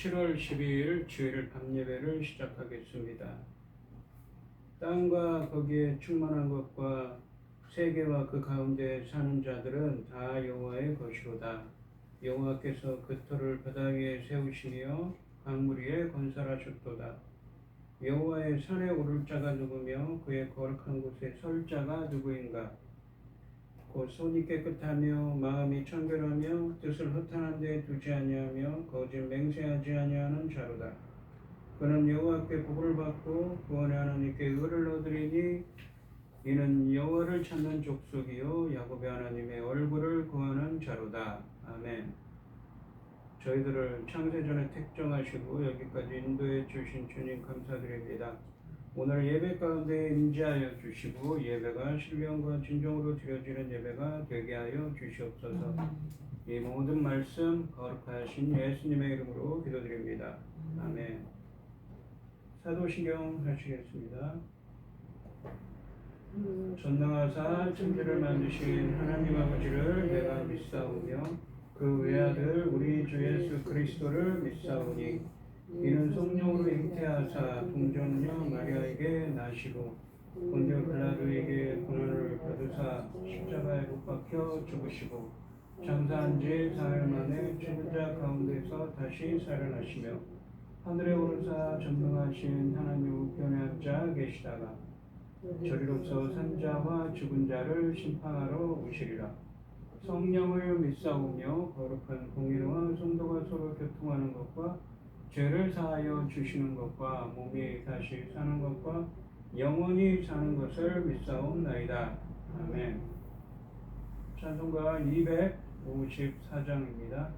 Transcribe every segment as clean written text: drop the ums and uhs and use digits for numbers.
7월 12일 주일 밤예배를 시작하겠습니다. 땅과 거기에 충만한 것과 세계와 그 가운데 사는 자들은 다 여호와의 것이로다. 여호와께서 그 터를 바다 위에 세우시며 강물 위에 건설하셨도다. 여호와의 산에 오를 자가 누구며 그의 거룩한 곳에 설 자가 누구인가? 곧 손이 깨끗하며 마음이 청결하며 뜻을 허탄한 데 두지 아니하며 거짓 맹세하지 아니하는 자로다. 그는 여호와께 복을 받고 구원의 하나님께 의를 얻으리니 이는 여호와를 찾는 족속이요 야곱의 하나님의 얼굴을 구하는 자로다. 아멘. 저희들을 창세전에 택정하시고 여기까지 인도해 주신 주님 감사드립니다. 오늘 예배 가운데 임재하여 주시고 예배가 신령과 진정으로 드려지는 예배가 되게 하여 주시옵소서. 이 모든 말씀 거룩하신 예수님의 이름으로 기도드립니다. 아멘. 사도신경 하시겠습니다. 전능하사 천지를 만드신 하나님 아버지를 내가 믿사오며 그 외아들 우리 주 예수 그리스도를 믿사오니 이는 성령으로 잉태하사 동정녀 마리아에게 나시고 본디오 빌라도에게 고난을 받으사 십자가에 못 박혀 죽으시고 장사한 지 사흘 만에 죽은 자 가운데서 다시 살아나시며 하늘에 오르사 전능하신 하나님 우편에 앉아 계시다가 저리로서 산자와 죽은 자를 심판하러 오시리라. 성령을 믿사오며 거룩한 공의와 성도가 서로 교통하는 것과 죄를 사하여 주시는 것과 몸이 다시 사는 것과 영원히 사는 것을 믿사옵나이다. 아멘. 찬송가 254장입니다.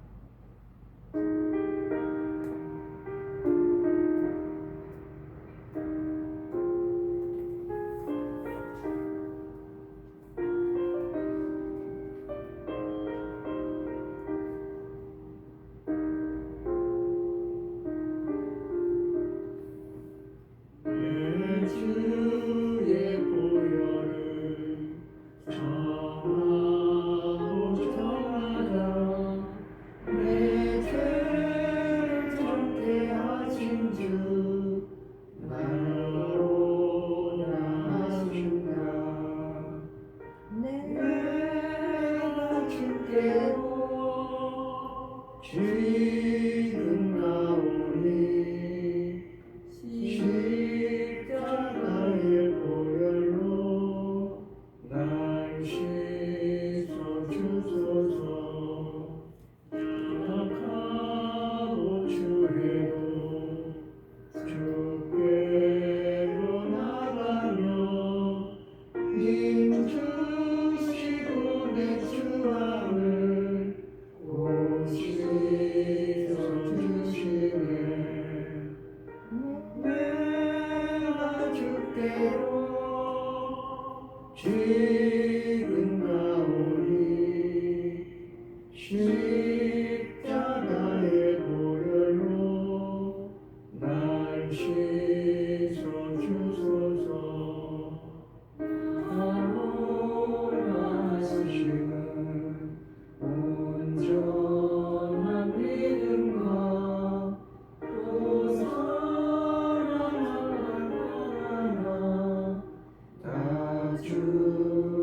주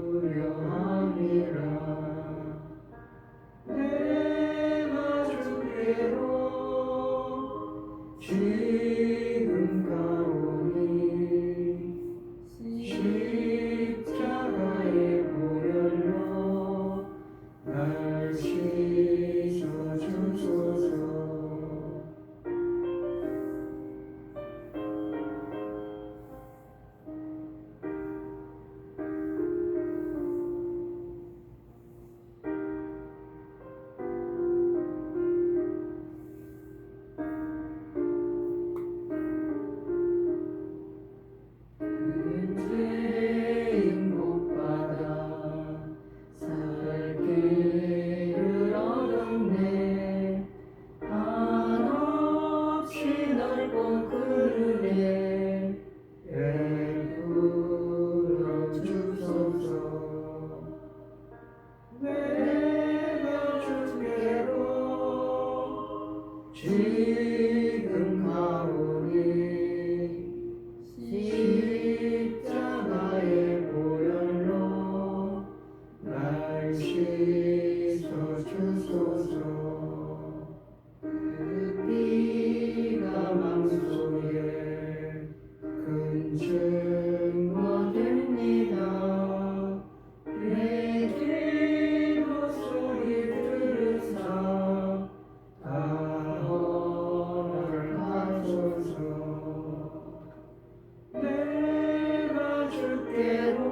주께로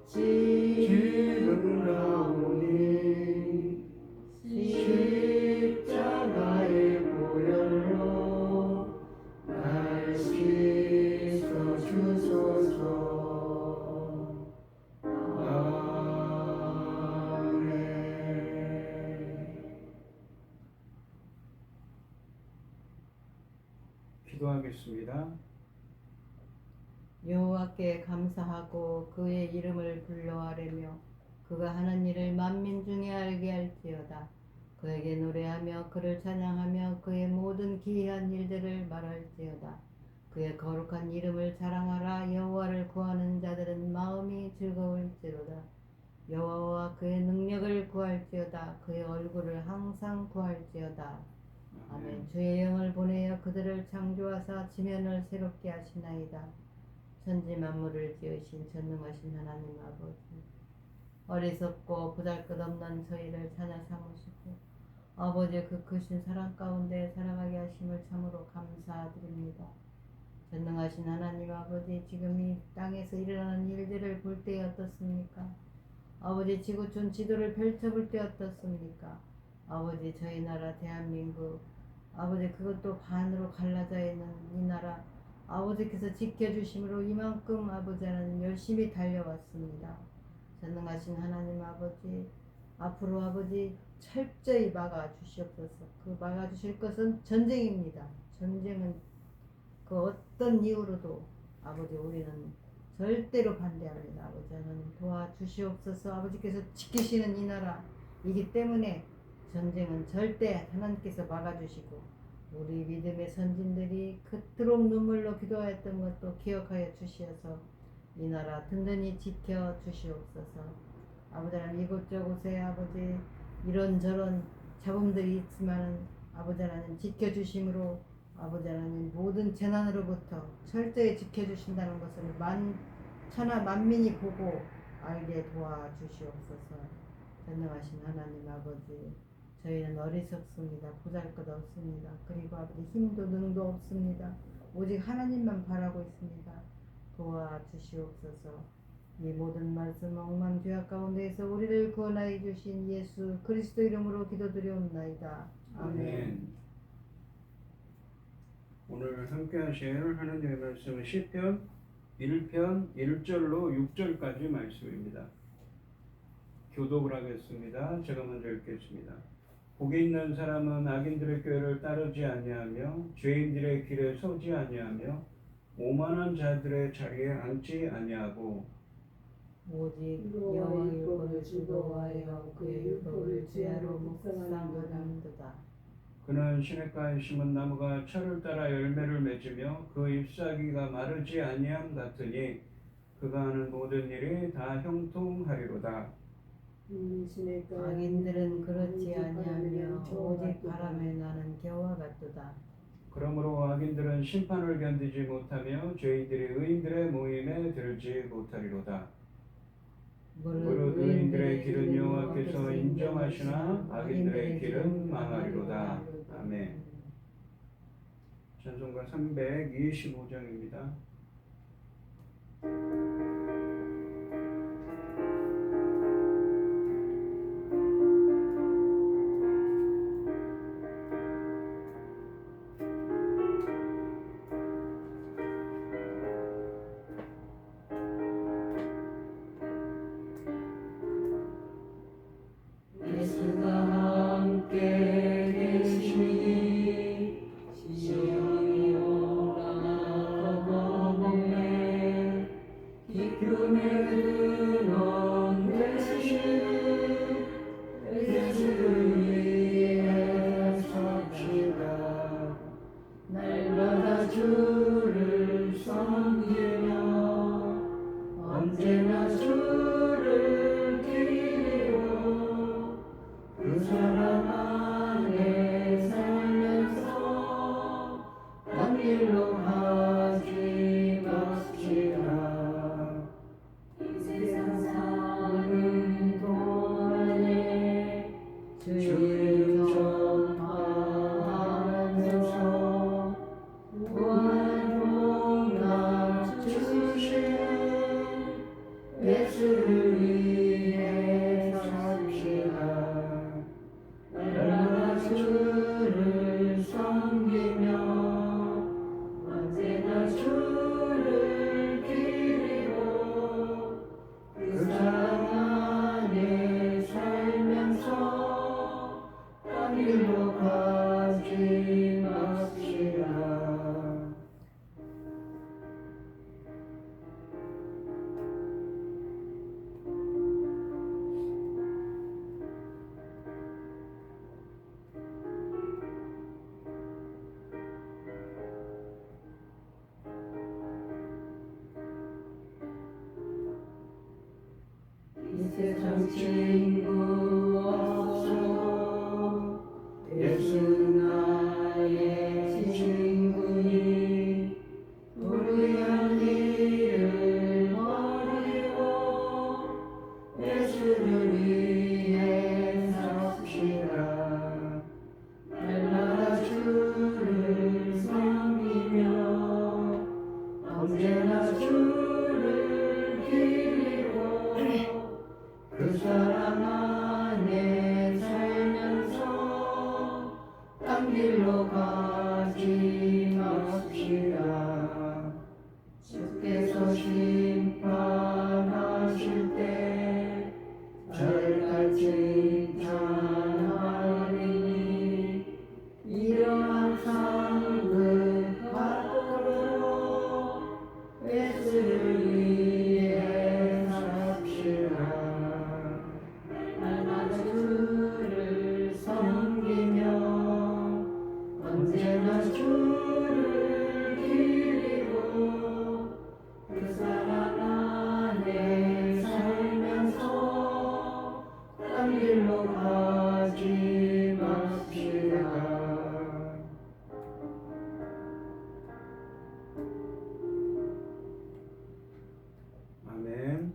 지금 가오니 십자가의 보혈로 날 씻어주소서. 기도하겠습니다. 여호와께 감사하고 그의 이름을 불러하려며 그가 하는 일을 만민 중에 알게 할지어다. 그에게 노래하며 그를 찬양하며 그의 모든 기이한 일들을 말할지어다. 그의 거룩한 이름을 자랑하라. 여호와를 구하는 자들은 마음이 즐거울지로다. 여호와와 그의 능력을 구할지어다. 그의 얼굴을 항상 구할지어다. 아멘. 주의 영을 보내어 그들을 창조하사 지면을 새롭게 하시나이다. 천지 만물을 지으신 전능하신 하나님 아버지, 어리석고 보잘것없는 저희를 찾아 삼으시고 아버지의 그 크신 사랑 가운데 살아가게 하심을 참으로 감사드립니다. 전능하신 하나님 아버지, 지금 이 땅에서 일어나는 일들을 볼 때 어떻습니까? 아버지, 지구촌 지도를 펼쳐볼 때 어떻습니까? 아버지, 저희 나라 대한민국, 아버지, 그것도 반으로 갈라져 있는 이 나라, 아버지께서 지켜주심으로 이만큼 아버지 하나님 열심히 달려왔습니다. 전능하신 하나님 아버지, 앞으로 아버지 철저히 막아주시옵소서. 그 막아주실 것은 전쟁입니다. 전쟁은 그 어떤 이유로도 아버지 우리는 절대로 반대합니다. 아버지 하나님 도와주시옵소서. 아버지께서 지키시는 이 나라이기 때문에 전쟁은 절대 하나님께서 막아주시고, 우리 믿음의 선진들이 그토록 눈물로 기도하였던 것도 기억하여 주시어서 이 나라 든든히 지켜 주시옵소서. 아버지 하나님, 이곳저곳에 아버지 이런저런 잡음들이 있지만은 아버지 하나님 지켜주심으로 아버지 하나님 모든 재난으로부터 철저히 지켜주신다는 것을 천하 만민이 보고 알게 도와주시옵소서. 전능하신 하나님 아버지, 저희는 어리석습니다. 보잘것없습니다. 그리고 아버지 힘도 능도 없습니다. 오직 하나님만 바라고 있습니다. 도와주시옵소서. 이 모든 말씀 억만 죄악 가운데에서 우리를 구원하여 주신 예수 그리스도 이름으로 기도드리옵나이다. 아멘. 오늘 함께 하실 하나님의 말씀은 시편 1편 1절로 6절까지 말씀입니다. 교독을 하겠습니다. 제가 먼저 읽겠습니다. 복이 있는 사람은 악인들의 꾀를 따르지 아니하며 죄인들의 길에 서지 아니하며 오만한 자들의 자리에 앉지 아니하고 오직 여호와의 율법을 즐거워하여 그의 율법을 지혜로 묵상하는도다. 그는 시냇가에 심은 나무가 철을 따라 열매를 맺으며 그 잎사귀가 마르지 아니함 같으니 그가 하는 모든 일이 다 형통하리로다. 악인들은 그렇지 아니하며 오직 바람에 나는 겨와 같도다. 그러므로 악인들은 심판을 견디지 못하며 죄인들이 의인들의 모임에 들지 못하리로다. 무릇 의인들의 길은 여호와께서 인정하시나 악인들의 길은 망하리로다. 아멘. 찬송가 325장입니다. 시온이 올라가고 친구 없어 예수 나의 친구니 불의한 일을 버리고 예수를 위해 삽시다. 날마다 주를 섬기며 언제나 주를 기리고 그 사랑 안에 살면서 딴 길로 가지 맙시다. 주께서 심판하실 때 저를 같이 찬하리니 이러한 상급 받도록 예수를 위해 삽시다. 날마다 주를 섬기며 언제나 주를 기리고 그 사랑 안에 살면서 딴 길로 가지 맙시다. 아멘.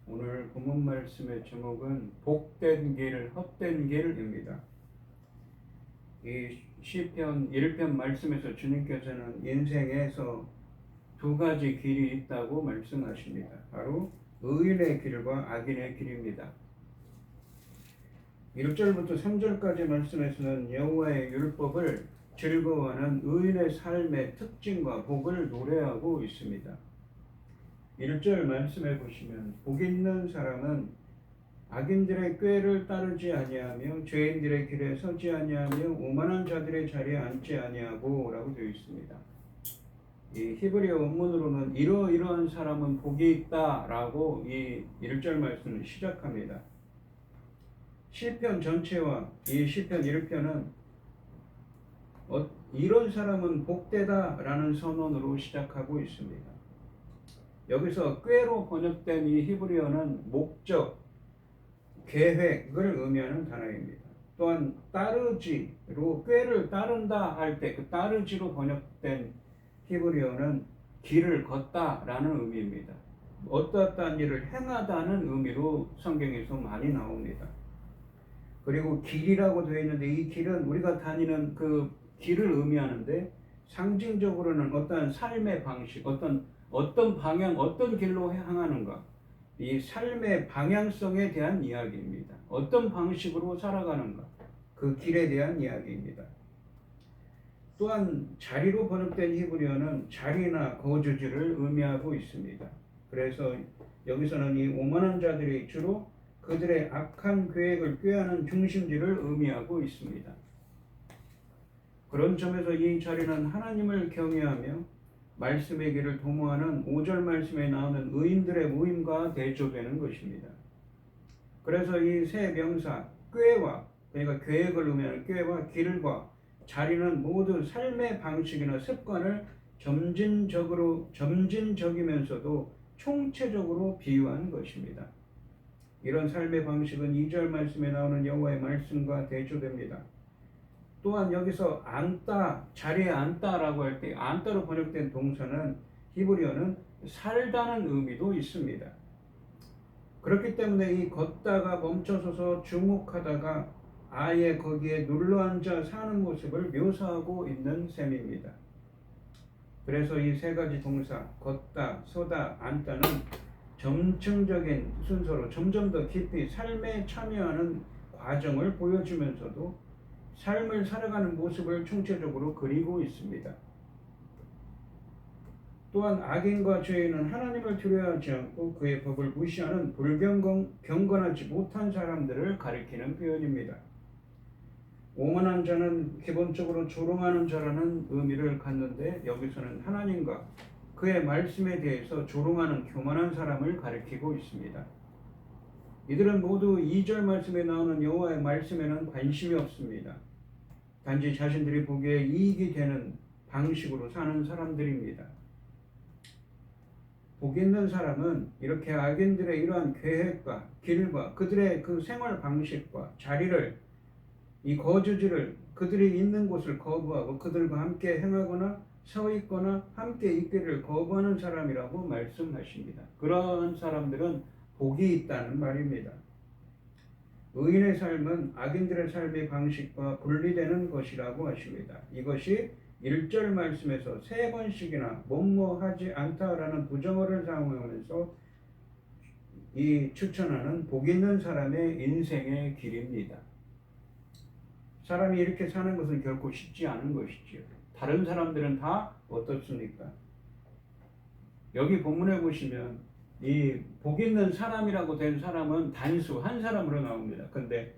오늘 본문 말씀의 제목은 복된 길, 헛된 길입니다. 이 시편 1편 말씀에서 주님께서는 인생에서 두 가지 길이 있다고 말씀하십니다. 바로 의인의 길과 악인의 길입니다. 1절부터 3절까지 말씀에서는 여호와의 율법을 즐거워하는 의인의 삶의 특징과 복을 노래하고 있습니다. 1절 말씀해 보시면 복 있는 사람은 악인들의 꾀를 따르지 아니하며 죄인들의 길에 서지 아니하며 오만한 자들의 자리에 앉지 아니하고 라고 되어 있습니다. 이 히브리어 원문으로는 이러이러한 사람은 복이 있다 라고 이 1절 말씀을 시작합니다. 시편 전체와 이 시편 1편은 이런 사람은 복되다 라는 선언으로 시작하고 있습니다. 여기서 꾀로 번역된 이 히브리어는 목적, 계획을 의미하는 단어입니다. 또한 따르지로 꾀를 따른다 할 때 그 따르지로 번역된 히브리어는 길을 걷다라는 의미입니다. 어떠한 일을 행하다는 의미로 성경에서 많이 나옵니다. 그리고 길이라고 되어 있는데 이 길은 우리가 다니는 그 길을 의미하는데 상징적으로는 어떠한 삶의 방식, 어떤 방향, 어떤 길로 향하는가, 이 삶의 방향성에 대한 이야기입니다. 어떤 방식으로 살아가는가, 그 길에 대한 이야기입니다. 또한 자리로 번역된 히브리어는 자리나 거주지를 의미하고 있습니다. 그래서 여기서는 이 오만한 자들이 주로 그들의 악한 계획을 꾀하는 중심지를 의미하고 있습니다. 그런 점에서 이 자리는 하나님을 경외하며 말씀의 길을 도모하는 5절 말씀에 나오는 의인들의 모임과 대조되는 것입니다. 그래서 이 세 명사 꾀와, 그러니까 계획을 의미하는 꾀와 길과 자리는 모두 삶의 방식이나 습관을 점진적이면서도 총체적으로 비유한 것입니다. 이런 삶의 방식은 2절 말씀에 나오는 여호와의 말씀과 대조됩니다. 또한 여기서 앉다, 자리에 앉다라고 할 때 앉다로 번역된 동사는 히브리어는 살다는 의미도 있습니다. 그렇기 때문에 이 걷다가 멈춰서서 주목하다가 아예 거기에 눌러앉아 사는 모습을 묘사하고 있는 셈입니다. 그래서 이 세 가지 동사 걷다, 서다, 앉다는 점층적인 순서로 점점 더 깊이 삶에 참여하는 과정을 보여주면서도 삶을 살아가는 모습을 총체적으로 그리고 있습니다. 또한 악인과 죄인은 하나님을 두려워하지 않고 그의 법을 무시하는 경건하지 못한 사람들을 가리키는 표현입니다. 오만한 자는 기본적으로 조롱하는 자라는 의미를 갖는데 여기서는 하나님과 그의 말씀에 대해서 조롱하는 교만한 사람을 가리키고 있습니다. 이들은 모두 2절 말씀에 나오는 여호와의 말씀에는 관심이 없습니다. 단지 자신들이 보기에 이익이 되는 방식으로 사는 사람들입니다. 복 있는 사람은 이렇게 악인들의 이러한 계획과 길과 그들의 그 생활 방식과 자리를 이 거주지를 그들이 있는 곳을 거부하고 그들과 함께 행하거나 서 있거나 함께 있기를 거부하는 사람이라고 말씀하십니다. 그러한 사람들은 복이 있다는 말입니다. 의인의 삶은 악인들의 삶의 방식과 분리되는 것이라고 하십니다. 이것이 1절 말씀에서 3번씩이나 뭐뭐하지 않다라는 부정어를 사용하면서 이 추천하는 복 있는 사람의 인생의 길입니다. 사람이 이렇게 사는 것은 결코 쉽지 않은 것이지요. 다른 사람들은 다 어떻습니까? 여기 본문에 보시면 이 복 있는 사람이라고 된 사람은 단수 한 사람으로 나옵니다. 근데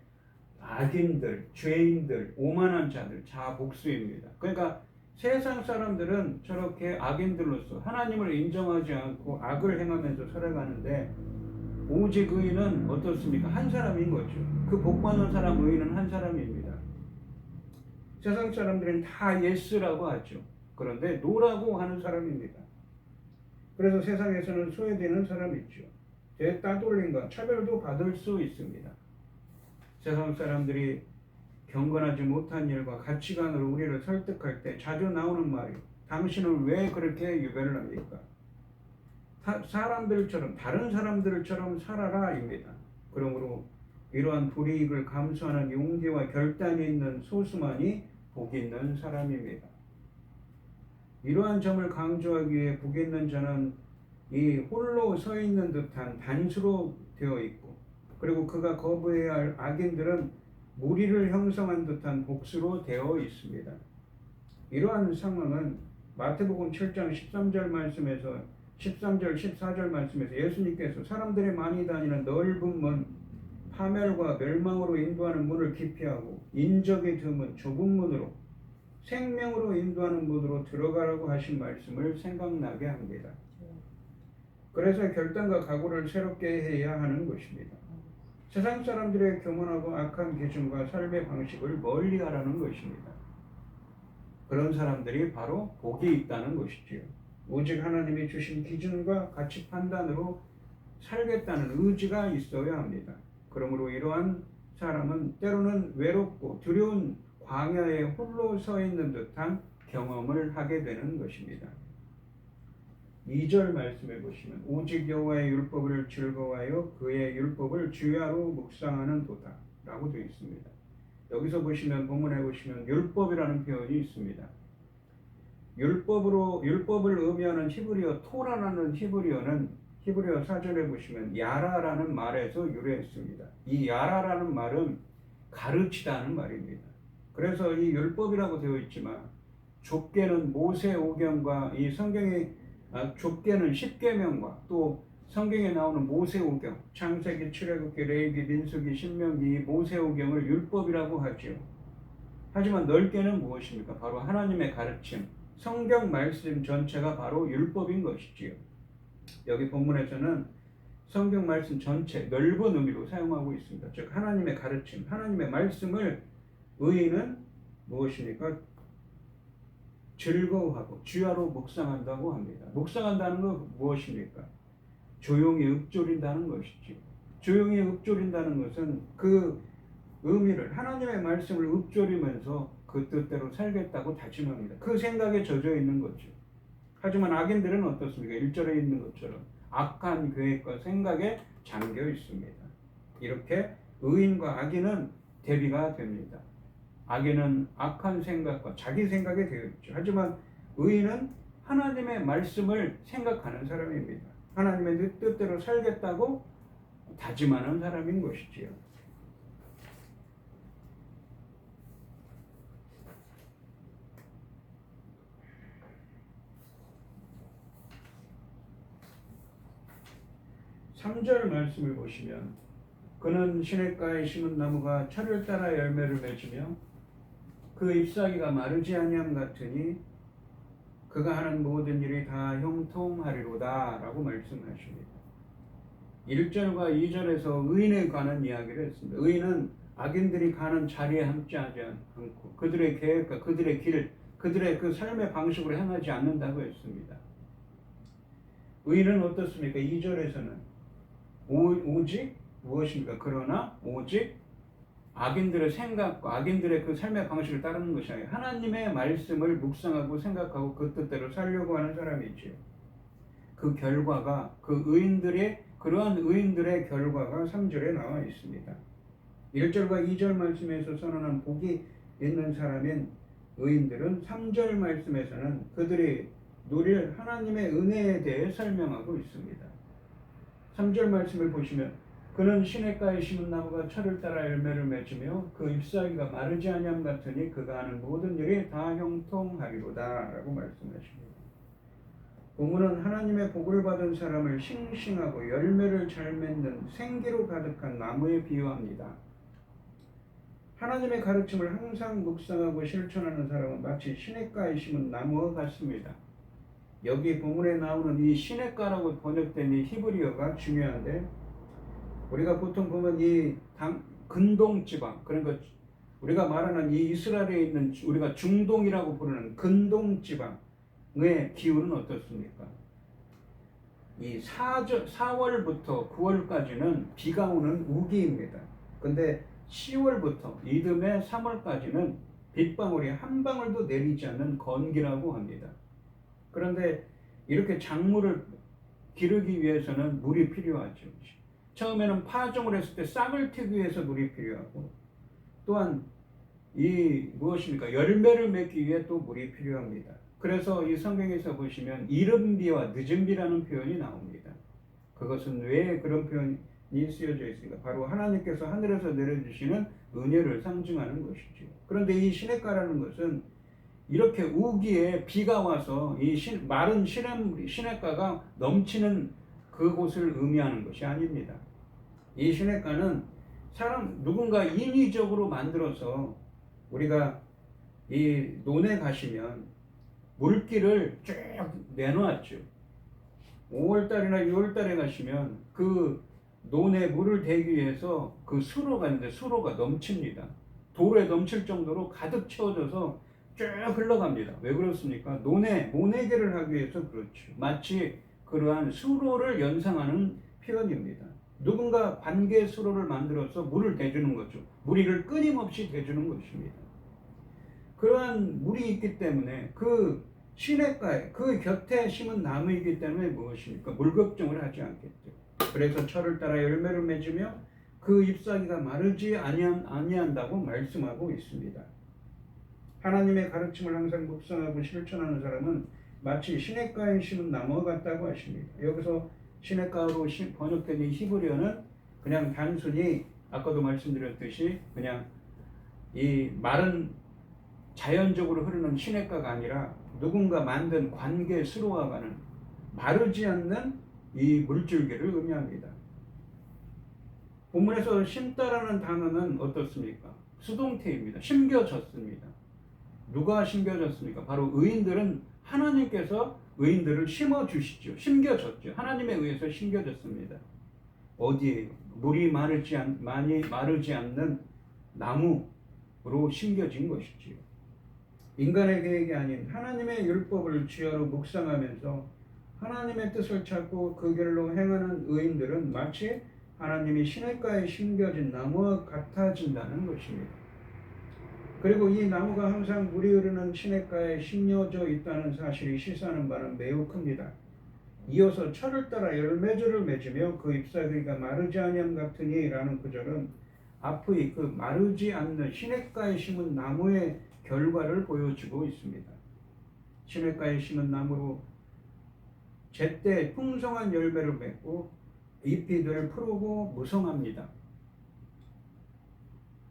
악인들, 죄인들, 오만한 자들 자복수입니다. 그러니까 세상 사람들은 저렇게 악인들로서 하나님을 인정하지 않고 악을 행하면서 살아가는데 오직 의인은 어떻습니까? 한 사람인 거죠. 그 복받는 사람 의인은 한 사람입니다. 세상 사람들은 다 예스라고 하죠. 그런데 노라고 하는 사람입니다. 그래서 세상에서는 소외되는 사람이 있죠. 제 따돌림과 차별도 받을 수 있습니다. 세상 사람들이 경건하지 못한 일과 가치관으로 우리를 설득할 때 자주 나오는 말이 당신은 왜 그렇게 유별을 합니까? 사람들처럼 다른 사람들처럼 살아라입니다. 그러므로 이러한 불이익을 감수하는 용기와 결단이 있는 소수만이 복 있는 사람입니다. 이러한 점을 강조하기 위해 복 있는 자는 이 홀로 서 있는 듯한 단수로 되어 있고 그리고 그가 거부해야 할 악인들은 무리를 형성한 듯한 복수로 되어 있습니다. 이러한 상황은 마태복음 7장 13절 말씀에서 13절 14절 말씀에서 예수님께서 사람들이 많이 다니는 넓은 문 파멸과 멸망으로 인도하는 문을 기피하고 인적이 드문 좁은 문으로 생명으로 인도하는 문으로 들어가라고 하신 말씀을 생각나게 합니다. 그래서 결단과 각오를 새롭게 해야 하는 것입니다. 세상 사람들의 교만하고 악한 기준과 삶의 방식을 멀리하라는 것입니다. 그런 사람들이 바로 복이 있다는 것이지요. 오직 하나님이 주신 기준과 가치 판단으로 살겠다는 의지가 있어야 합니다. 그러므로 이러한 사람은 때로는 외롭고 두려운 광야에 홀로 서 있는 듯한 경험을 하게 되는 것입니다. 2절 말씀해 보시면 오직 여호와의 율법을 즐거워하여 그의 율법을 주야로 묵상하는 도다 라고 되어 있습니다. 여기서 보시면 본문에 보시면 율법이라는 표현이 있습니다. 율법을 의미하는 히브리어 토라라는 히브리어 사전에 보시면 야라라는 말에서 유래했습니다. 이 야라라는 말은 가르치다는 말입니다. 그래서 이 율법이라고 되어 있지만 좁게는 모세오경과 이 성경의 좁게는 십계명과 또 성경에 나오는 모세오경, 창세기, 출애굽기, 레위기, 민수기, 신명기 모세오경을 율법이라고 하죠. 하지만 넓게는 무엇입니까? 바로 하나님의 가르침, 성경 말씀 전체가 바로 율법인 것이지요. 여기 본문에서는 성경 말씀 전체 넓은 의미로 사용하고 있습니다. 즉 하나님의 가르침, 하나님의 말씀을 의인은 무엇입니까? 즐거워하고 주야로 묵상한다고 합니다. 묵상한다는 건 무엇입니까? 조용히 읊조린다는 것이죠. 조용히 읊조린다는 것은 그 의미를 하나님의 말씀을 읊조리면서 그 뜻대로 살겠다고 다짐합니다. 그 생각에 젖어 있는 거죠. 하지만 악인들은 어떻습니까? 1절에 있는 것처럼 악한 계획과 생각에 잠겨 있습니다. 이렇게 의인과 악인은 대비가 됩니다. 악인은 악한 생각과 자기 생각에 되어 있죠. 하지만 의인은 하나님의 말씀을 생각하는 사람입니다. 하나님의 뜻대로 살겠다고 다짐하는 사람인 것이지요. (3절) 말씀을 보시면 그는 시냇가에 심은 나무가 철을 따라 열매를 맺으며 그 잎사귀가 마르지 아니함 같으니 그가 하는 모든 일이 다 형통하리로다 라고 말씀하십니다. 1절과 2절에서 의인에 관한 이야기를 했습니다. 의인은 악인들이 가는 자리에 함께하지 않고 그들의 계획과 그들의 길, 그들의 그 삶의 방식으로 행하지 않는다고 했습니다. 의인은 어떻습니까? 2절에서는 오직 무엇입니까? 그러나 오직 악인들의 생각과 악인들의 그 삶의 방식을 따르는 것이 아니라 하나님의 말씀을 묵상하고 생각하고 그 뜻대로 살려고 하는 사람이지요. 그 결과가 그러한 의인들의 결과가 3절에 나와 있습니다. 1절과 2절 말씀에서 선언한 복이 있는 사람인 의인들은 3절 말씀에서는 그들이 누릴 하나님의 은혜에 대해 설명하고 있습니다. 3절 말씀을 보시면 그는 시냇가에 심은 나무가 철을 따라 열매를 맺으며 그 잎사귀가 마르지 아니함 같으니 그가 하는 모든 일이 다 형통하리로다 라고 말씀하십니다. 본문은 하나님의 복을 받은 사람을 싱싱하고 열매를 잘 맺는 생기로 가득한 나무에 비유합니다. 하나님의 가르침을 항상 묵상하고 실천하는 사람은 마치 시냇가에 심은 나무와 같습니다. 여기 본문에 나오는 이 시냇가라고 번역된 이 히브리어가 중요한데, 우리가 보통 보면 이 근동지방, 그러니까 우리가 말하는 이 이스라엘에 있는 우리가 중동이라고 부르는 근동지방의 기후는 어떻습니까? 이 4월부터 9월까지는 비가 오는 우기입니다. 근데 10월부터 이듬해 3월까지는 빗방울이 한 방울도 내리지 않는 건기라고 합니다. 그런데 이렇게 작물을 기르기 위해서는 물이 필요하죠. 처음에는 파종을 했을 때 싹을 튀기 위해서 물이 필요하고, 또한 이 무엇입니까? 열매를 맺기 위해 또 물이 필요합니다. 그래서 이 성경에서 보시면 이른 비와 늦은 비라는 표현이 나옵니다. 그것은 왜 그런 표현이 쓰여져 있습니까? 바로 하나님께서 하늘에서 내려주시는 은혜를 상징하는 것이죠. 그런데 이 시냇가라는 것은 이렇게 우기에 비가 와서 이 마른 시냇가가 넘치는 그곳을 의미하는 것이 아닙니다. 이 시냇가는 누군가 인위적으로 만들어서, 우리가 이 논에 가시면 물길을 쭉 내놓았죠. 5월달이나 6월달에 가시면 그 논에 물을 대기 위해서 그 수로가 있는데 수로가 넘칩니다. 도로에 넘칠 정도로 가득 채워져서 쭉 흘러갑니다. 왜 그렇습니까? 논에 모내기를 하기 위해서 그렇죠. 마치 그러한 수로를 연상하는 표현입니다. 누군가 관계 수로를 만들어서 물을 대주는 거죠. 물이를 끊임없이 대주는 것입니다. 그러한 물이 있기 때문에 그 시냇가에 그 곁에 심은 나무이기 때문에 무엇입니까? 물 걱정을 하지 않겠죠. 그래서 철을 따라 열매를 맺으며 그 잎사귀가 마르지 아니한다고 말씀하고 있습니다. 하나님의 가르침을 항상 묵상하고 실천하는 사람은 마치 시냇가에 심은 나무와 같다고 하십니다. 여기서 시냇가로 번역된 이 히브리어는 그냥 단순히 아까도 말씀드렸듯이 그냥 이 마른 자연적으로 흐르는 시냇가가 아니라 누군가 만든 관계 수로와 가는 마르지 않는 이 물줄기를 의미합니다. 본문에서 심다라는 단어는 어떻습니까? 수동태입니다. 심겨졌습니다. 누가 심겨졌습니까? 바로 의인들은 하나님께서 의인들을 심어주시죠. 심겨졌죠. 하나님에 의해서 심겨졌습니다. 어디에? 물이 마르지 않는 나무로 심겨진 것이지요. 인간의 계획이 아닌 하나님의 율법을 주야로 묵상하면서 하나님의 뜻을 찾고 그 길로 행하는 의인들은 마치 하나님이 시냇가에 심겨진 나무와 같아진다는 것입니다. 그리고 이 나무가 항상 물이 흐르는 시냇가에 심겨져 있다는 사실이 시사하는 바는 매우 큽니다. 이어서 철을 따라 열매줄을 맺으며 그 잎사귀가 마르지 아니함 같으니 라는 구절은 앞의 그 마르지 않는 시냇가에 심은 나무의 결과를 보여주고 있습니다. 시냇가에 심은 나무로 제때 풍성한 열매를 맺고 잎이 늘 푸르고 무성합니다.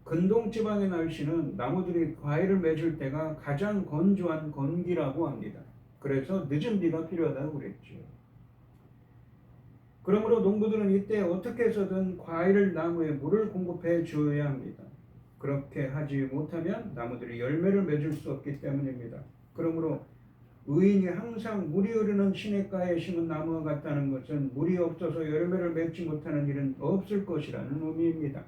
근동지방의 날씨는 나무들이 과일을 맺을 때가 가장 건조한 건기라고 합니다. 그래서 늦은 비가 필요하다고 그랬죠. 그러므로 농부들은 이때 어떻게 해서든 과일 나무에 물을 공급해 주어야 합니다. 그렇게 하지 못하면 나무들이 열매를 맺을 수 없기 때문입니다. 그러므로 의인이 항상 물이 흐르는 시냇가에 심은 나무와 같다는 것은 물이 없어서 열매를 맺지 못하는 일은 없을 것이라는 의미입니다.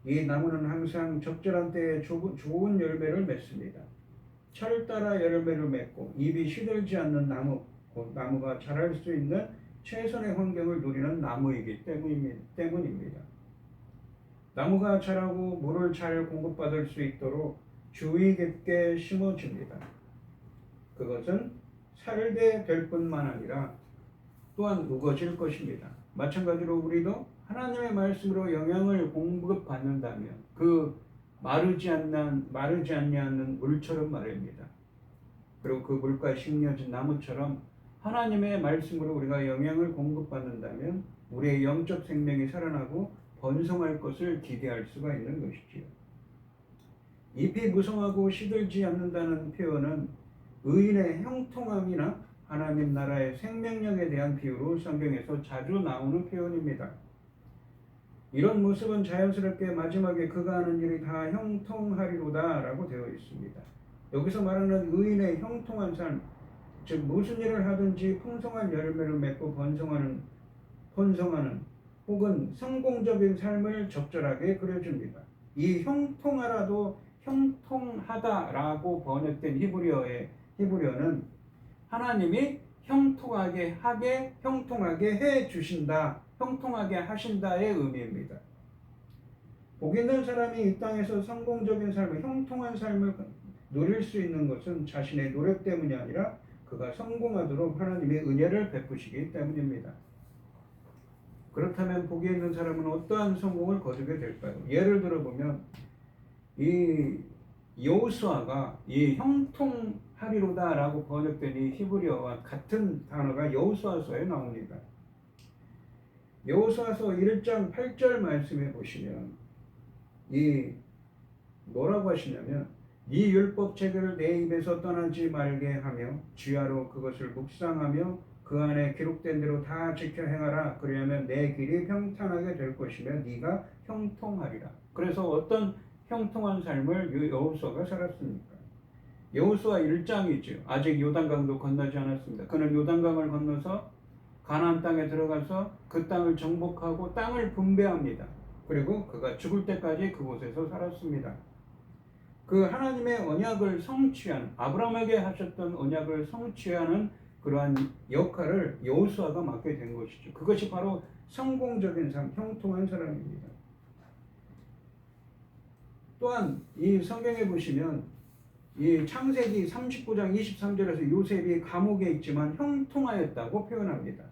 이 나무는 항상 적절한 때에 좋은 열매를 맺습니다. 철을 따라 열매를 맺고 잎이 시들지 않는 나무, 좋고 나무가 자랄 수 있는 최선의 환경을 누리는 나무이기 때문입니다. 나무가 자라고 물을 잘 공급받을 수 있도록 주의 깊게 심어줍니다. 그것은 살게 될 뿐만 아니라 또한 우거질 것입니다. 마찬가지로 우리도 하나님의 말씀으로 영향을 공급받는다면 그 마르지 않는 물처럼 말입니다. 그리고 그 물과 심겨진 나무처럼 하나님의 말씀으로 우리가 영향을 공급받는다면 우리의 영적 생명이 살아나고 번성할 것을 기대할 수가 있는 것이지요. 잎이 무성하고 시들지 않는다는 표현은 의인의 형통함이나 하나님 나라의 생명력에 대한 비유로 성경에서 자주 나오는 표현입니다. 이런 모습은 자연스럽게 마지막에 그가 하는 일이 다 형통하리로다 라고 되어 있습니다. 여기서 말하는 의인의 형통한 삶, 즉 무슨 일을 하든지 풍성한 열매를 맺고 번성하는 혹은 성공적인 삶을 적절하게 그려줍니다. 이 형통하라도 형통하다라고 번역된 히브리어는 하나님이 형통하게 해 주신다, 형통하게 하신다의 의미입니다. 복 있는 사람이 이 땅에서 성공적인 삶을, 형통한 삶을 누릴 수 있는 것은 자신의 노력 때문이 아니라 그가 성공하도록 하나님의 은혜를 베푸시기 때문입니다. 그렇다면 복이 있는 사람은 어떠한 성공을 거두게 될까요? 예를 들어보면 이 여호수아가 이 형통하리로다라고 번역된 이 히브리어와 같은 단어가 여호수아서에 나옵니다. 여호수아서 1장 8절 말씀에 보시면 이 뭐라고 하시냐면 네 율법 책을 내 입에서 떠나지 말게 하며 주야로 그것을 묵상하며 그 안에 기록된 대로 다 지켜 행하라. 그리하면 내 길이 평탄하게 될 것이며 네가 형통하리라. 그래서 어떤 형통한 삶을 여호수아가 살았습니까? 여호수아 1장이죠. 아직 요단강도 건너지 않았습니다. 그는 요단강을 건너서 가나안 땅에 들어가서 그 땅을 정복하고 땅을 분배합니다. 그리고 그가 죽을 때까지 그곳에서 살았습니다. 그 하나님의 언약을 성취한, 아브라함에게 하셨던 언약을 성취하는 그러한 역할을 여호수아가 맡게 된 것이죠. 그것이 바로 성공적인 삶, 형통한 사람입니다. 또한 이 성경에 보시면 이 창세기 39장 23절에서 요셉이 감옥에 있지만 형통하였다고 표현합니다.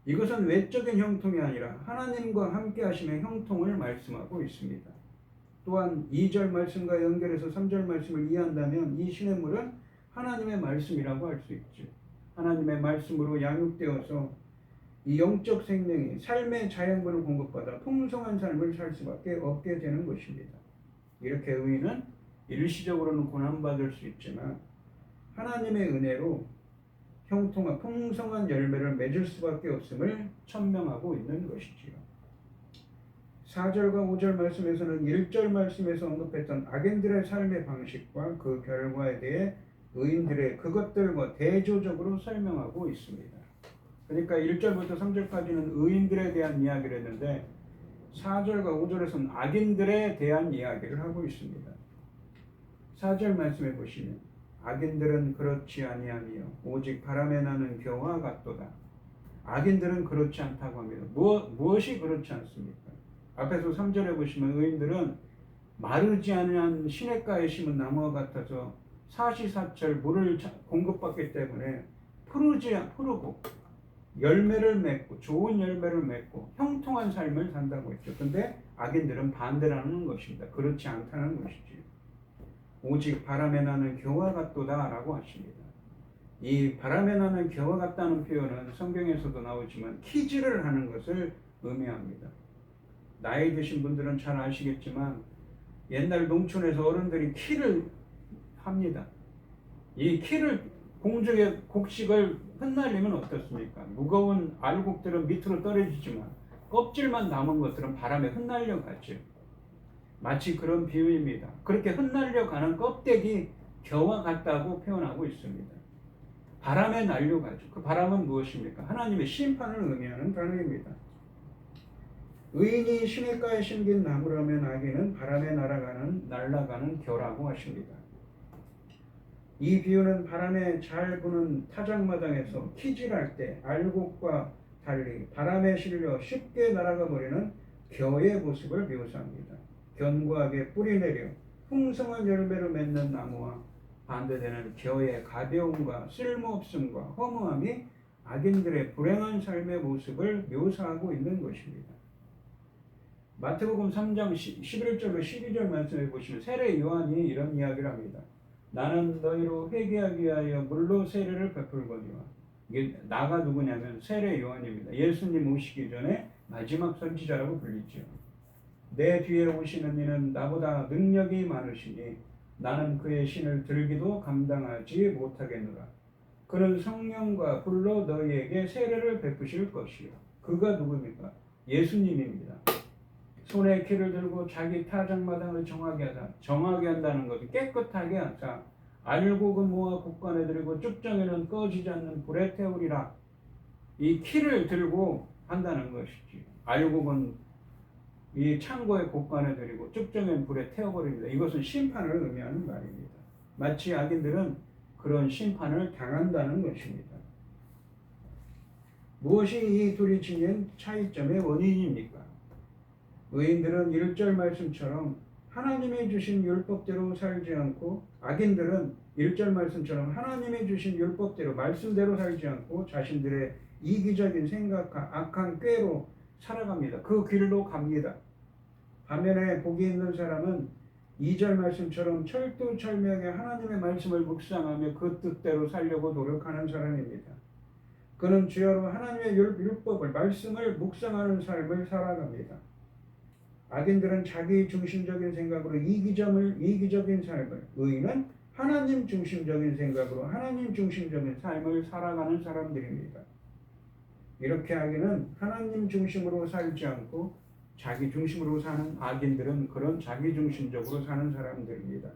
이것은 외적인 형통이 아니라 하나님과 함께 하심의 형통을 말씀하고 있습니다. 또한 2절 말씀과 연결해서 3절 말씀을 이해한다면 이 시냇물은 하나님의 말씀이라고 할 수 있죠. 하나님의 말씀으로 양육되어서 이 영적 생명이 삶의 자양분을 공급받아 풍성한 삶을 살 수밖에 없게 되는 것입니다. 이렇게 의인은 일시적으로는 고난받을 수 있지만 하나님의 은혜로 형통한 풍성한 열매를 맺을 수밖에 없음을 천명하고 있는 것이지요. 4절과 5절 말씀에서는 1절 말씀에서 언급했던 악인들의 삶의 방식과 그 결과에 대해 의인들의 그것들과 대조적으로 설명하고 있습니다. 그러니까 1절부터 3절까지는 의인들에 대한 이야기를 했는데 4절과 5절에서는 악인들에 대한 이야기를 하고 있습니다. 4절 말씀해 보시면 악인들은 그렇지 아니하며 오직 바람에 나는 겨와 같도다. 악인들은 그렇지 않다고 합니다. 무엇이 그렇지 않습니까? 앞에서 3절에 보시면 의인들은 마르지 않은 시냇가에 심은 나무와 같아서 사시사철 물을 공급받기 때문에 푸르고 열매를 맺고 좋은 열매를 맺고 형통한 삶을 산다고 했죠. 근데 악인들은 반대라는 것입니다. 그렇지 않다는 것이지. 오직 바람에 나는 겨와 같도다 라고 하십니다. 이 바람에 나는 겨와 같다는 표현은 성경에서도 나오지만 키질을 하는 것을 의미합니다. 나이 드신 분들은 잘 아시겠지만 옛날 농촌에서 어른들이 키를 합니다. 이 키를 공중에 곡식을 흩날리면 어떻습니까? 무거운 알곡들은 밑으로 떨어지지만 껍질만 남은 것들은 바람에 흩날려 가죠. 마치 그런 비유입니다. 그렇게 흩날려 가는 껍데기 겨와 같다고 표현하고 있습니다. 바람에 날려가죠. 그 바람은 무엇입니까? 하나님의 심판을 의미하는 단어입니다. 의인이 시냇가에 심긴 나무라면 악인은 바람에 날아가는 겨라고 하십니다. 이 비유는 바람에 잘 부는 타작마당에서 키질할 때 알곡과 달리 바람에 실려 쉽게 날아가 버리는 겨의 모습을 묘사합니다. 견고하게 뿌리 내려 풍성한 열매를 맺는 나무와 반대되는 겨의 가벼움과 쓸모없음과 허무함이 악인들의 불행한 삶의 모습을 묘사하고 있는 것입니다. 마태복음 3장 11절로 12절 말씀해 보시면 세례 요한이 이런 이야기를 합니다. 나는 너희로 회개하기 위하여 물로 세례를 베풀거니와, 이게 나가 누구냐면 세례 요한입니다. 예수님 오시기 전에 마지막 선지자라고 불리죠. 내 뒤에 오시는 이는 나보다 능력이 많으시니 나는 그의 신을 들기도 감당하지 못하겠노라. 그는 성령과 불로 너희에게 세례를 베푸실 것이요. 그가 누구입니까? 예수님입니다. 손에 키를 들고 자기 타작마당을 정하게 한다는 것이 깨끗하게 하사 알곡은 모아 곡간에 들이고 쭉정에는 꺼지지 않는 불에 태우리라. 이 키를 들고 한다는 것이지. 알곡은 이 창고에 곡간에 들이고 쭉정에는 불에 태워버립니다. 이것은 심판을 의미하는 말입니다. 마치 악인들은 그런 심판을 당한다는 것입니다. 무엇이 이 둘이 지닌 차이점의 원인입니까? 의인들은 1절 말씀처럼 하나님이 주신 율법대로 살지 않고, 악인들은 1절 말씀처럼 하나님이 주신 율법대로 말씀대로 살지 않고 자신들의 이기적인 생각과 악한 꾀로 살아갑니다. 그 길로 갑니다. 반면에 복이 있는 사람은 2절 말씀처럼 철두철미하게 하나님의 말씀을 묵상하며 그 뜻대로 살려고 노력하는 사람입니다. 그는 주여로 하나님의 율법을, 말씀을 묵상하는 삶을 살아갑니다. 악인들은 자기 중심적인 생각으로 이기적인 삶을, 의인은 하나님 중심적인 생각으로 하나님 중심적인 삶을 살아가는 사람들입니다. 이렇게 하기는 하나님 중심으로 살지 않고 자기 중심으로 사는 악인들은 그런 자기 중심적으로 사는 사람들입니다.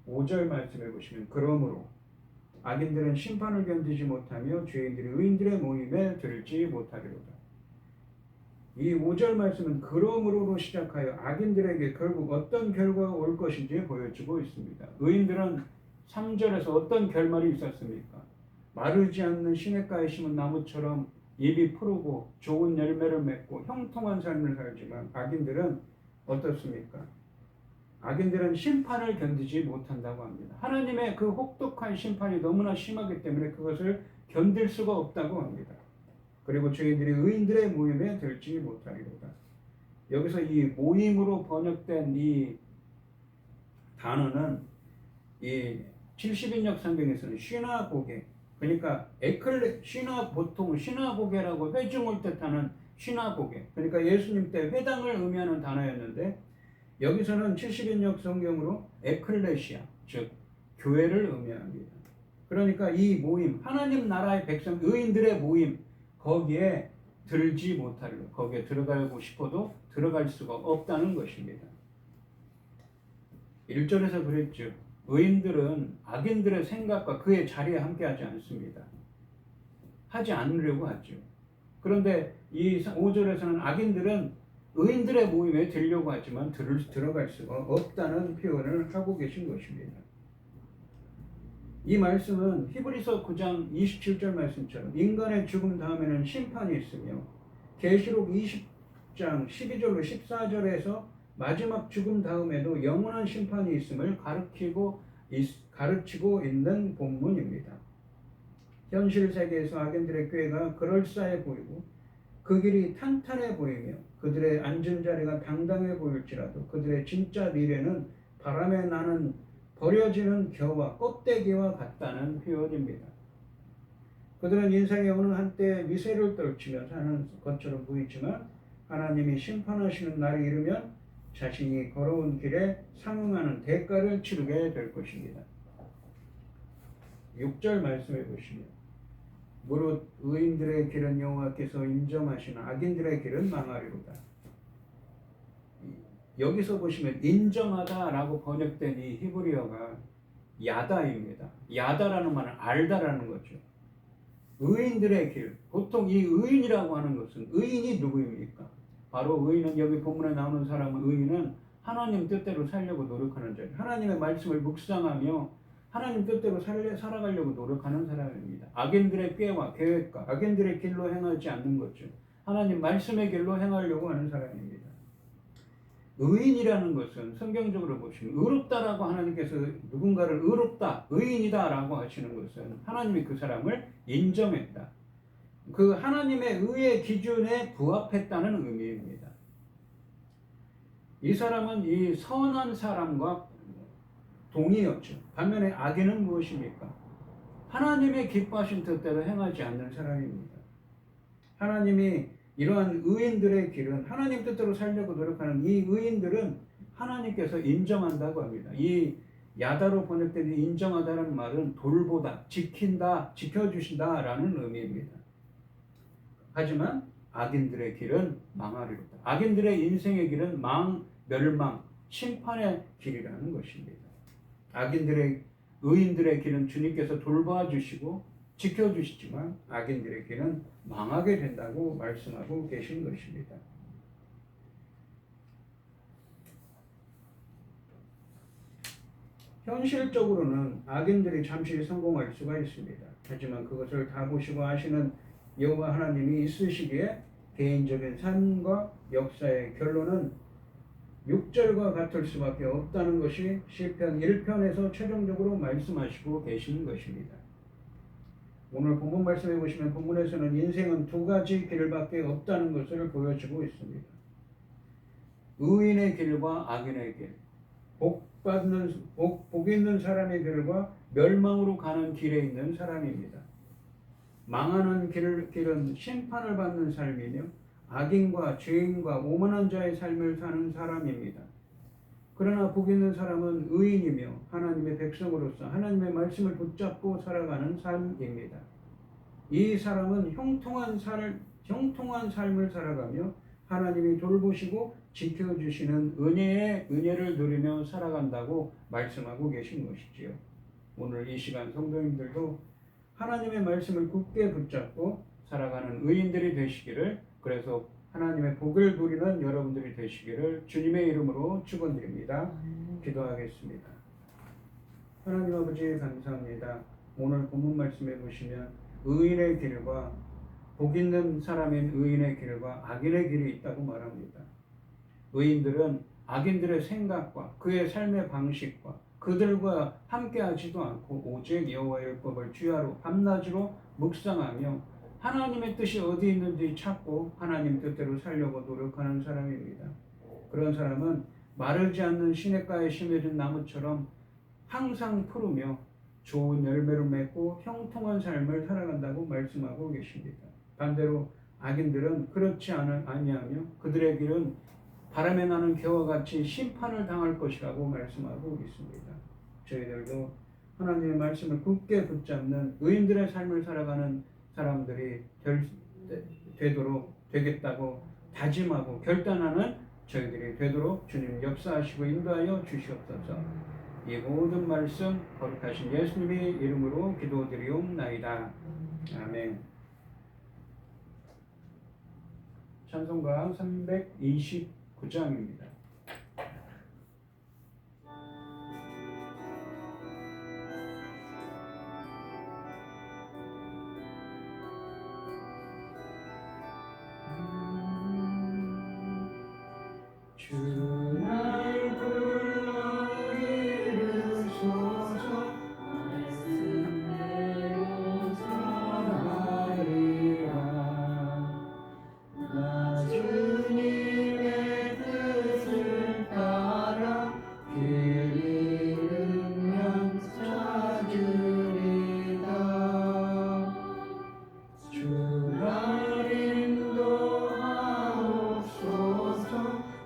5절 말씀해 보시면 그러므로 악인들은 심판을 견디지 못하며 죄인들이 의인들의 모임에 들지 못하리로다. 이 5절 말씀은 그러므로로 시작하여 악인들에게 결국 어떤 결과가 올 것인지 보여주고 있습니다. 의인들은 3절에서 어떤 결말이 있었습니까? 마르지 않는 시냇가에 심은 나무처럼 잎이 푸르고 좋은 열매를 맺고 형통한 삶을 살지만 악인들은 어떻습니까? 악인들은 심판을 견디지 못한다고 합니다. 하나님의 그 혹독한 심판이 너무나 심하기 때문에 그것을 견딜 수가 없다고 합니다. 그리고 죄인들이 의인들의 모임에 들지 못하리로다. 여기서 이 모임으로 번역된 이 단어는 이 70인역 성경에서는 시나고게, 그러니까 보통 시나고게라고 회중을 뜻하는 시나고게, 그러니까 예수님 때 회당을 의미하는 단어였는데 여기서는 70인역 성경으로 에클레시아, 즉 교회를 의미합니다. 그러니까 이 모임, 하나님 나라의 백성, 의인들의 모임, 거기에 들지 못하리로, 거기에 들어가고 싶어도 들어갈 수가 없다는 것입니다. 1절에서 그랬죠. 의인들은 악인들의 생각과 그의 자리에 함께하지 않습니다. 하지 않으려고 하죠. 그런데 이 5절에서는 악인들은 의인들의 모임에 들려고 하지만 들어갈 수가 없다는 표현을 하고 계신 것입니다. 이 말씀은 히브리서 9장 27절 말씀처럼 인간의 죽음 다음에는 심판이 있으며 계시록 20장 12절로 14절에서 마지막 죽음 다음에도 영원한 심판이 있음을 가르치고 있는 본문입니다. 현실 세계에서 악인들의 꾀가 그럴싸해 보이고 그 길이 탄탄해 보이며 그들의 앉은 자리가 당당해 보일지라도 그들의 진짜 미래는 바람에 나는 버려지는 겨와 껍데기와 같다는 표현입니다. 그들은 인생의 어느 한때 미세를 떨치며 사는 것처럼 보이지만 하나님이 심판하시는 날이 이르면 자신이 걸어온 길에 상응하는 대가를 치르게 될 것입니다. 6절 말씀해 보시면 무릇 의인들의 길은 여호와께서 인정하시나 악인들의 길은 망하리로다. 여기서 보시면 인정하다라고 번역된 이 히브리어가 야다입니다. 야다라는 말은 알다라는 거죠. 의인들의 길, 보통 이 의인이라고 하는 것은 의인이 누구입니까? 바로 의인은, 여기 본문에 나오는 사람은 의인은 하나님 뜻대로 살려고 노력하는 자예요. 하나님의 말씀을 묵상하며 하나님 뜻대로 살아가려고 노력하는 사람입니다. 악인들의 꾀와 계획과 악인들의 길로 행하지 않는 거죠. 하나님 말씀의 길로 행하려고 하는 사람입니다. 의인이라는 것은 성경적으로 보시면 의롭다라고 하나님께서 누군가를 의롭다, 의인이다라고 하시는 것은 하나님이 그 사람을 인정했다. 그 하나님의 의의 기준에 부합했다는 의미입니다. 이 사람은 이 선한 사람과 동의였죠. 반면에 악인은 무엇입니까? 하나님의 기뻐하신 뜻대로 행하지 않는 사람입니다. 하나님이 이러한 의인들의 길은 하나님 뜻대로 살려고 노력하는 이 의인들은 하나님께서 인정한다고 합니다. 이 야다로 번역된 인정하다는 말은 돌보다, 지킨다, 지켜주신다라는 의미입니다. 하지만 악인들의 길은 망하리로다. 악인들의 인생의 길은 멸망, 심판의 길이라는 것입니다. 의인들의 길은 주님께서 돌봐주시고 지켜주시지만 악인들의 길은 망하게 된다고 말씀하고 계신 것입니다. 현실적으로는 악인들이 잠시 성공할 수가 있습니다. 하지만 그것을 다 보시고 아시는 여호와 하나님이 있으시기에 개인적인 삶과 역사의 결론은 6절과 같을 수밖에 없다는 것이 시편 1편에서 최종적으로 말씀하시고 계시는 것입니다. 오늘 본문 말씀해 보시면 본문에서는 인생은 두 가지 길밖에 없다는 것을 보여주고 있습니다. 의인의 길과 악인의 길, 복 있는 사람의 길과 멸망으로 가는 길에 있는 사람입니다. 망하는 길은 심판을 받는 삶이며 악인과 죄인과 오만한 자의 삶을 사는 사람입니다. 그러나 복 있는 사람은 의인이며 하나님의 백성으로서 하나님의 말씀을 붙잡고 살아가는 삶입니다. 이 사람은 형통한 삶을 살아가며 하나님이 돌보시고 지켜주시는 은혜를 누리며 살아간다고 말씀하고 계신 것이지요. 오늘 이 시간 성도님들도 하나님의 말씀을 굳게 붙잡고 살아가는 의인들이 되시기를, 그래서 하나님의 복을 누리는 여러분들이 되시기를 주님의 이름으로 축원드립니다. 기도하겠습니다. 하나님 아버지 감사합니다. 오늘 본문 말씀해 보시면 의인의 길과 복 있는 사람인 의인의 길과 악인의 길이 있다고 말합니다. 의인들은 악인들의 생각과 그의 삶의 방식과 그들과 함께하지도 않고 오직 여호와의 율법을 주야로 밤낮으로 묵상하며 하나님의 뜻이 어디 있는지 찾고 하나님 뜻대로 살려고 노력하는 사람입니다. 그런 사람은 마르지 않는 시냇가에 심어진 나무처럼 항상 푸르며 좋은 열매를 맺고 형통한 삶을 살아간다고 말씀하고 계십니다. 반대로 악인들은 그렇지 아니하며 그들의 길은 바람에 나는 개와 같이 심판을 당할 것이라고 말씀하고 있습니다. 저희들도 하나님의 말씀을 굳게 붙잡는 의인들의 삶을 살아가는 사람들이 되겠다고 다짐하고 결단하는 저희들이 되도록 주님 역사하시고 인도하여 주시옵소서. 이 모든 말씀 거룩하신 예수님의 이름으로 기도드리옵나이다. 아멘. 찬송가 329장입니다. 주날 불러 이르소서 말씀대로 살아가리라. 나 주님의 뜻을 따라 길 잃으면 찾으리다. 주날 인도하옵소서.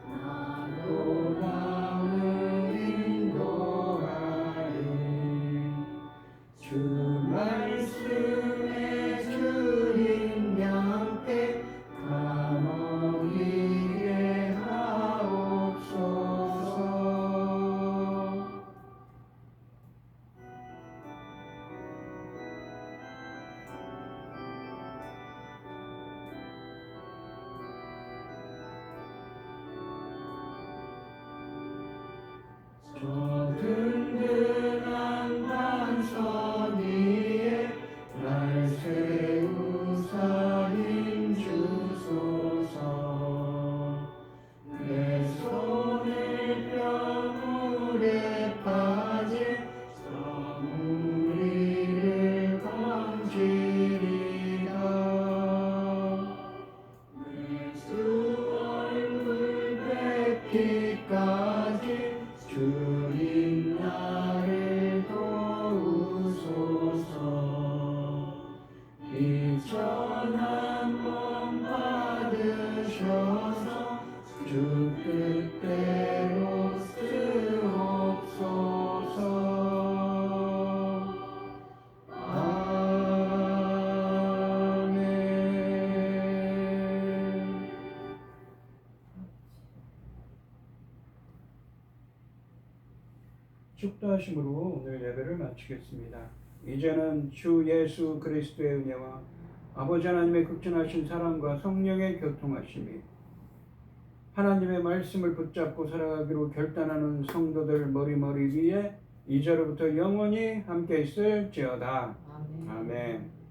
나로 남을 인도하리. 주 말씀에 주님 양께 감언이게 하옵소서. 저 든든한 전한 몸 받으셔서 주 뜻대로 쓰옵소서. 아멘. 축도하심으로 오늘 예배를 마치겠습니다. 이제는 주 예수 그리스도의 은혜와 아버지 하나님의 극진하신 사랑과 성령의 교통하심이 하나님의 말씀을 붙잡고 살아가기로 결단하는 성도들 머리 위에 이제로부터 영원히 함께 있을지어다. 아멘. 아멘.